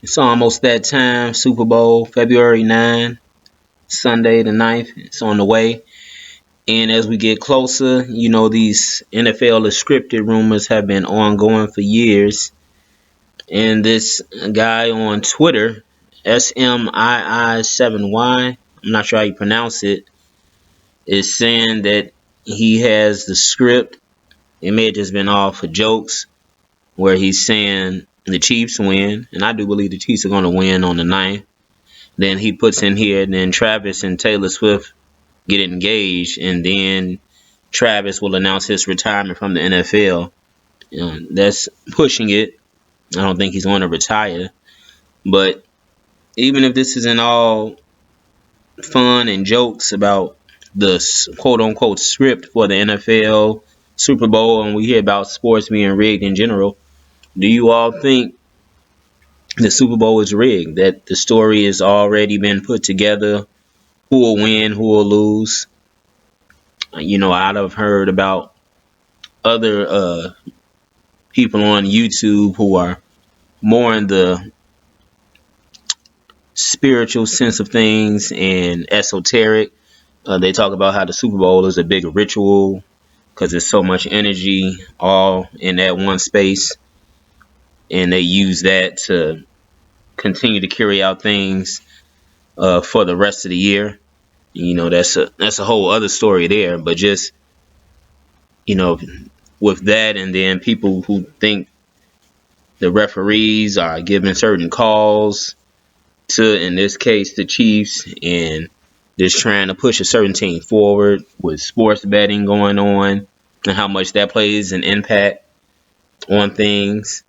It's almost that time. Super Bowl, February 9, Sunday the 9th. It's on the way. And as we get closer, these NFL scripted rumors have been ongoing for years. And this guy on Twitter, SMII7Y, I'm not sure how you pronounce it, is saying that he has the script. It may have just been all for jokes, where he's saying the Chiefs win, and I do believe the Chiefs are going to win on the 9th. Then he puts in here, then Travis and Taylor Swift get engaged, and then Travis will announce his retirement from the NFL. That's pushing it. I don't think he's going to retire. But even if this isn't all fun and jokes about the quote unquote script for the NFL Super Bowl, and we hear about sports being rigged in general, do you all think the Super Bowl is rigged? That the story has already been put together? Who will win? Who will lose? I've heard about other people on YouTube who are more in the spiritual sense of things and esoteric. They talk about how the Super Bowl is a big ritual because there's so much energy all in that one space, and they use that to continue to carry out things for the rest of the year. That's a whole other story there. But just you know, with that, and then people who think the referees are giving certain calls to, in this case, the Chiefs, and just trying to push a certain team forward with sports betting going on, and how much that plays an impact on things.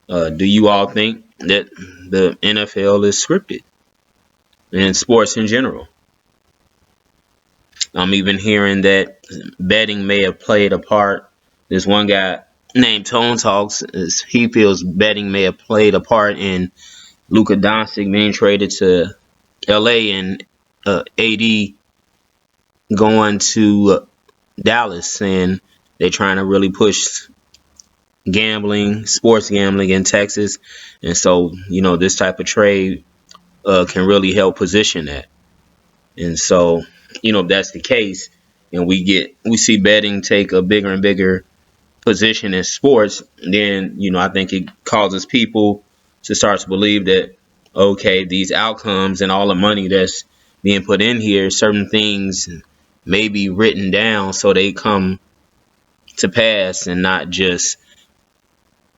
Do you all think that the NFL is scripted and sports in general? I'm even hearing that betting may have played a part. There's one guy named Tone Talks. He feels betting may have played a part in Luka Doncic being traded to LA, and AD going to Dallas, and they're trying to really push gambling, sports gambling in Texas. And so, this type of trade can really help position that. And so, if that's the case, and we see betting take a bigger and bigger position in sports, then I think it causes people to start to believe that, okay, these outcomes and all the money that's being put in here, certain things may be written down so they come to pass, and not just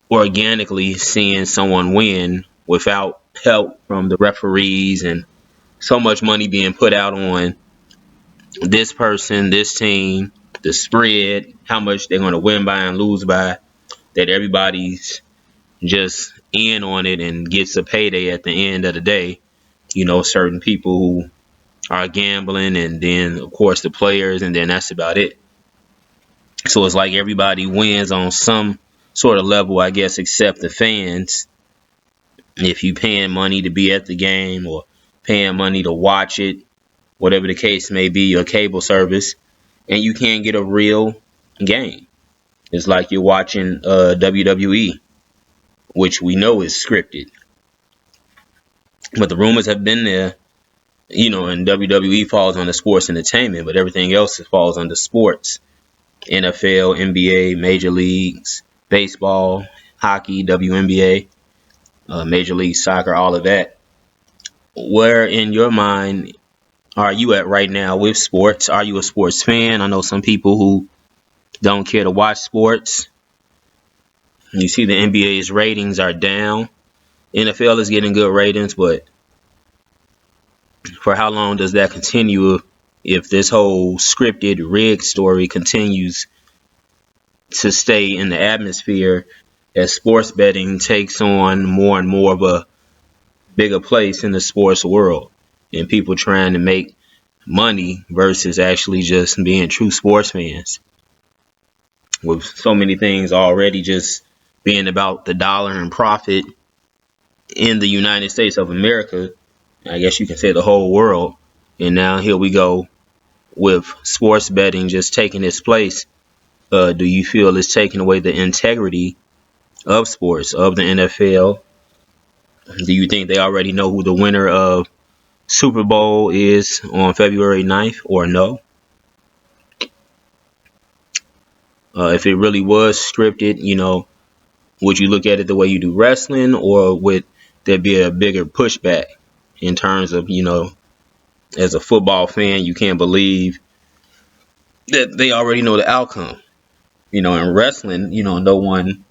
organically seeing someone win without help from the referees, and so much money being put out on this person, this team, the spread, how much they're going to win by and lose by, that everybody's just in on it and gets a payday at the end of the day. Certain people who are gambling, and then, of course, the players, and then that's about it. So it's like everybody wins on some sort of level, I guess, except the fans. If you paying money to be at the game, or paying money to watch it, whatever the case may be, your cable service, and you can't get a real game. It's like you're watching WWE, which we know is scripted. But the rumors have been there, and WWE falls under sports entertainment, but everything else falls under sports. NFL, NBA, Major Leagues, baseball, hockey, WNBA, Major League Soccer, all of that. Where in your mind are you at right now with sports? Are you a sports fan? I know some people who don't care to watch sports. You see the NBA's ratings are down. NFL is getting good ratings, but for how long does that continue if this whole scripted rig story continues to stay in the atmosphere as sports betting takes on more and more of a bigger place in the sports world, and people trying to make money versus actually just being true sports fans, with so many things already just being about the dollar and profit in the United States of America, I guess you can say the whole world. And now here we go with sports betting just taking its place. Do you feel it's taking away the integrity of sports, of the NFL, Do you think they already know who the winner of Super Bowl is on February 9th or no? If it really was scripted, would you look at it the way you do wrestling, or would there be a bigger pushback in terms of, as a football fan, you can't believe that they already know the outcome? In wrestling, no one,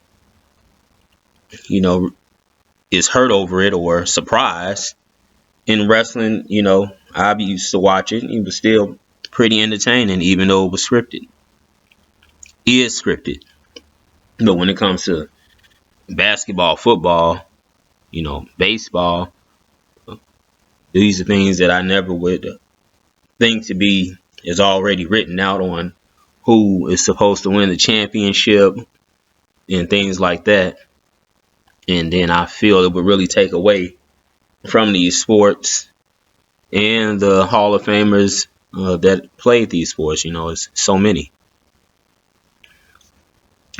you know, is hurt over it or surprised. In wrestling, I used to watch it. It was still pretty entertaining, even though it was scripted. It is scripted. But when it comes to basketball, football, baseball, these are things that I never would think to be is already written out on who is supposed to win the championship and things like that. And then I feel it would really take away from these sports and the Hall of Famers that played these sports. It's so many.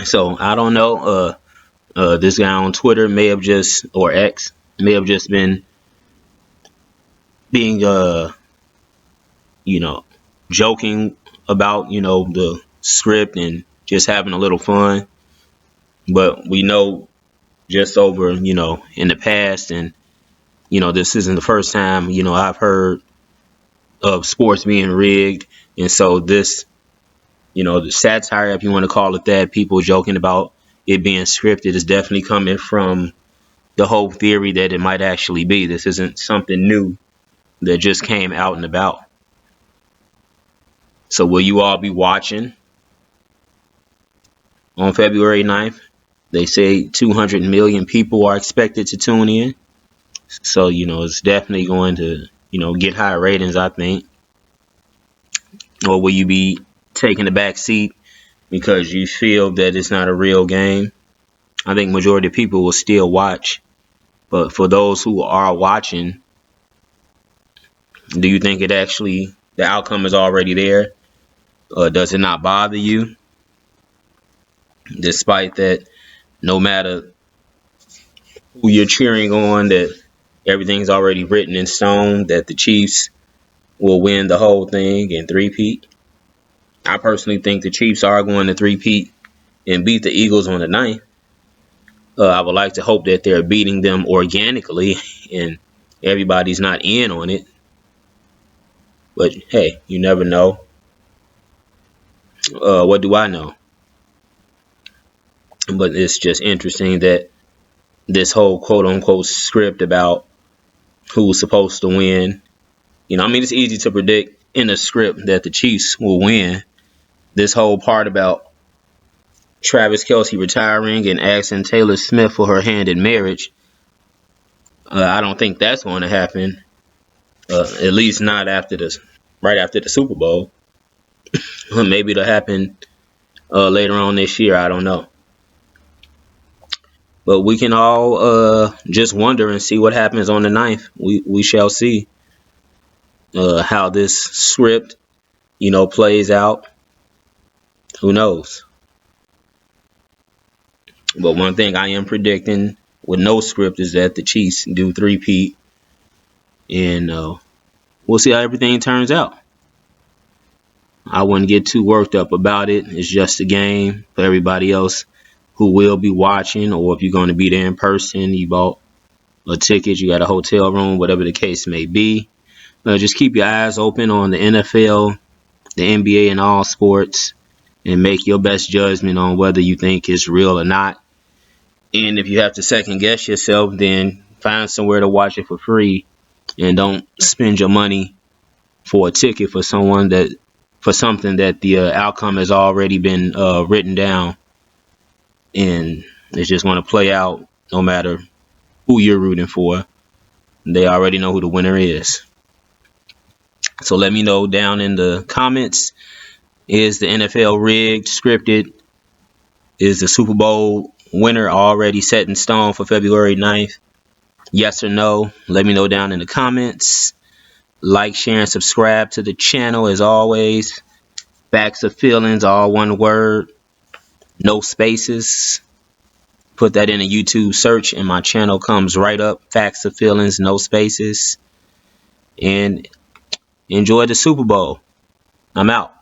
So I don't know. This guy on Twitter may have just, or X, may have just been being, you know, joking about, the script and just having a little fun. But we know just over, in the past, and, this isn't the first time, I've heard of sports being rigged. And so this, the satire, if you want to call it that, people joking about it being scripted, is definitely coming from the whole theory that it might actually be. This isn't something new that just came out and about. So will you all be watching on February 9th? They say 200 million people are expected to tune in. So, it's definitely going to, get high ratings, I think. Or will you be taking the back seat because you feel that it's not a real game? I think majority of people will still watch. But for those who are watching, do you think the outcome is already there? Does it not bother you? Despite that, no matter who you're cheering on, that everything's already written in stone, that the Chiefs will win the whole thing and three-peat. I personally think the Chiefs are going to three-peat and beat the Eagles on the 9th. I would like to hope that they're beating them organically and everybody's not in on it. But hey, you never know. What do I know? But it's just interesting that this whole quote-unquote script about who's supposed to win. It's easy to predict in a script that the Chiefs will win. This whole part about Travis Kelce retiring and asking Taylor Swift for her hand in marriage, I don't think that's going to happen. At least not right after the Super Bowl. Maybe it'll happen later on this year. I don't know. But we can all just wonder and see what happens on the 9th. We shall see how this script, plays out. Who knows? But one thing I am predicting with no script is that the Chiefs do three-peat. And we'll see how everything turns out. I wouldn't get too worked up about it. It's just a game for everybody else who will be watching, or if you're going to be there in person, you bought a ticket, you got a hotel room, whatever the case may be. Just keep your eyes open on the NFL, the NBA, and all sports, and make your best judgment on whether you think it's real or not. And if you have to second guess yourself, then find somewhere to watch it for free, and don't spend your money for a ticket for something that the outcome has already been written down, and it's just going to play out no matter who you're rooting for. They already know who the winner is. So let me know down in the comments, is the NFL rigged, scripted? Is the Super Bowl winner already set in stone for February 9th? Yes or no? Let me know down in the comments. Like, share, and subscribe to the channel as always. Facts or feelings, all one word. No spaces. Put that in a YouTube search and my channel comes right up. Facts of Feelings, no spaces. And enjoy the Super Bowl. I'm out.